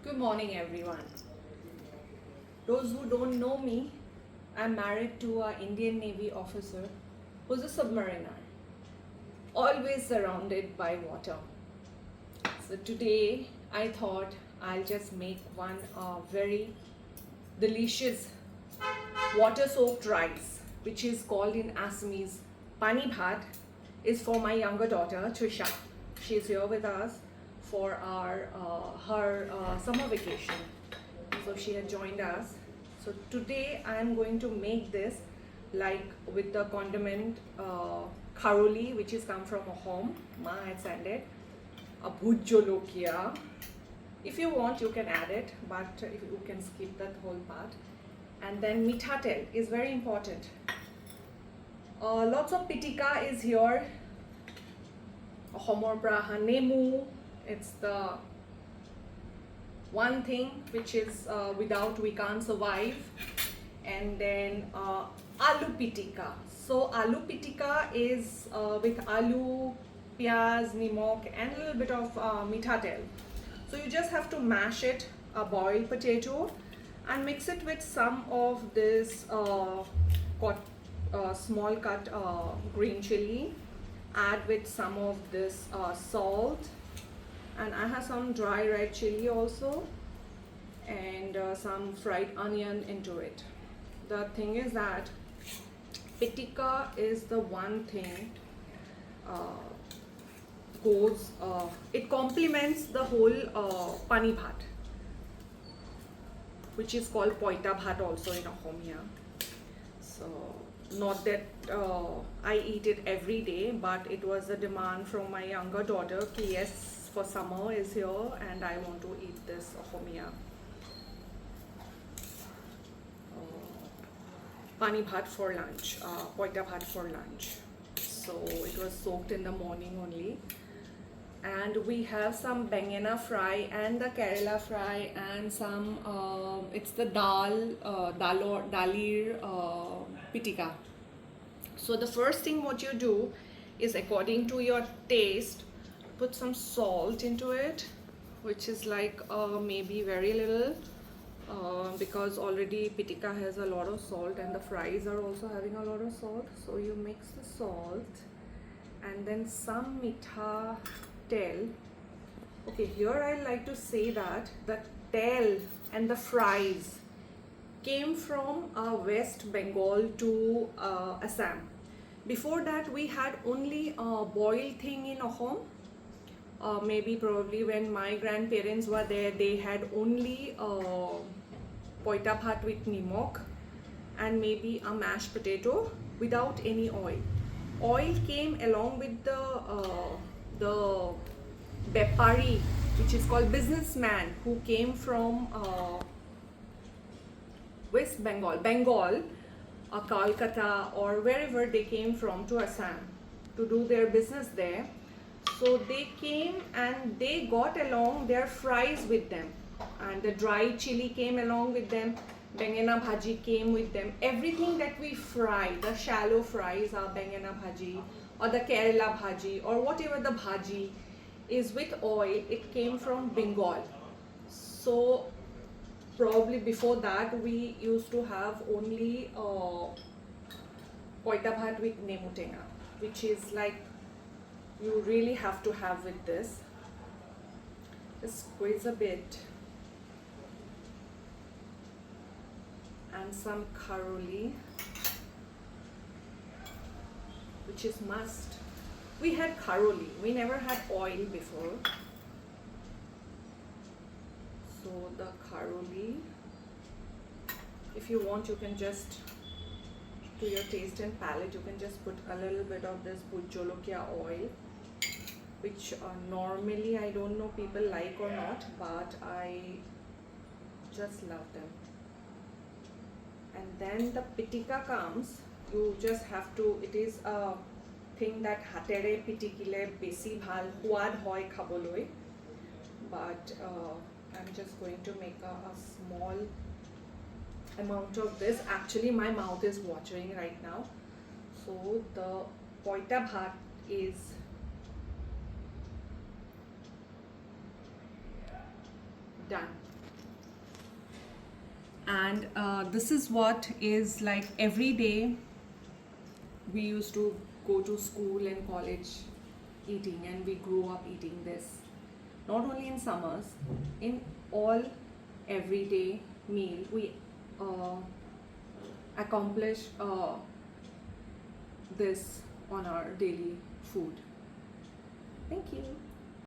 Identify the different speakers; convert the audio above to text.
Speaker 1: Good morning, everyone. Those who don't know me, I'm married to an Indian Navy officer who's a submariner, always surrounded by water. So today I thought I'll just make one very delicious water-soaked rice, which is called in Assamese Pani Bhat, is for my younger daughter Trisha. She's here with us for her summer vacation. So she had joined us. So today I am going to make this like with the condiment kharoli, which is come from a home. Ma had sent it. A bhut jolokia. If you want, you can add it, but if you can skip that whole part. And then mithatel is very important. Lots of pitika is here. Homor praha nemu. It's the one thing which is without we can't survive. And then aloo pitika. So aloo pitika is with aloo, pyaz, nimok, and a little bit of mithatel. So you just have to mash it, a boiled potato, and mix it with some of this small cut green chili. Add with some of this salt, and I have some dry red chili also, and some fried onion into it. The thing is that pitika is the one thing it complements the whole pani bhat, which is called Poita Bhat also in Assamese. So not that I eat it every day, but it was a demand from my younger daughter. Yes, for summer is here and I want to eat this Assamese pani bhat for lunch, Poita Bhat for lunch. So it was soaked in the morning only. And we have some bengena fry and the Kerala fry and some it's the dalir pitika. So the first thing what you do is, according to your taste, put some salt into it, which is like maybe very little, because already pitika has a lot of salt and the fries are also having a lot of salt. So you mix the salt and then some mitha tel. Okay, here I like to say that the tel and the fries came from West Bengal to Assam. Before that we had only boiled thing in Assam. Maybe probably when my grandparents were there, they had only poita bhat with nimok and maybe a mashed potato without any oil. Oil came along with the Bepari, which is called businessman, who came from West Bengal, Kolkata or wherever they came from to Assam to do their business there. So they came and they got along their fries with them, and the dry chili came along with them, bengena bhaji came with them. Everything that we fry, the shallow fries are bengena bhaji or the Kerala bhaji or whatever the bhaji is with oil, it came from Bengal. So probably before that we used to have only Poita Bhat with nemu tenga, which is like you really have to have with this. Just squeeze a bit and some kharoli, which is must. We had kharoli, we never had oil before. So the kharoli, if you want, you can just, to your taste and palate, you can just put a little bit of this bhut jolokia oil, which normally I don't know people like or not, but I just love them. And then the pitika comes, you just have to, it is a thing that hatere pitikile besi bhal huad hoy khaboloi, but I'm just going to make a small amount of this. Actually my mouth is watering right now. So the Poita Bhat is done. And this is what is like every day we used to go to school and college eating, and we grew up eating this. Not only in summers, in all everyday meal, we accomplish this on our daily food. Thank you.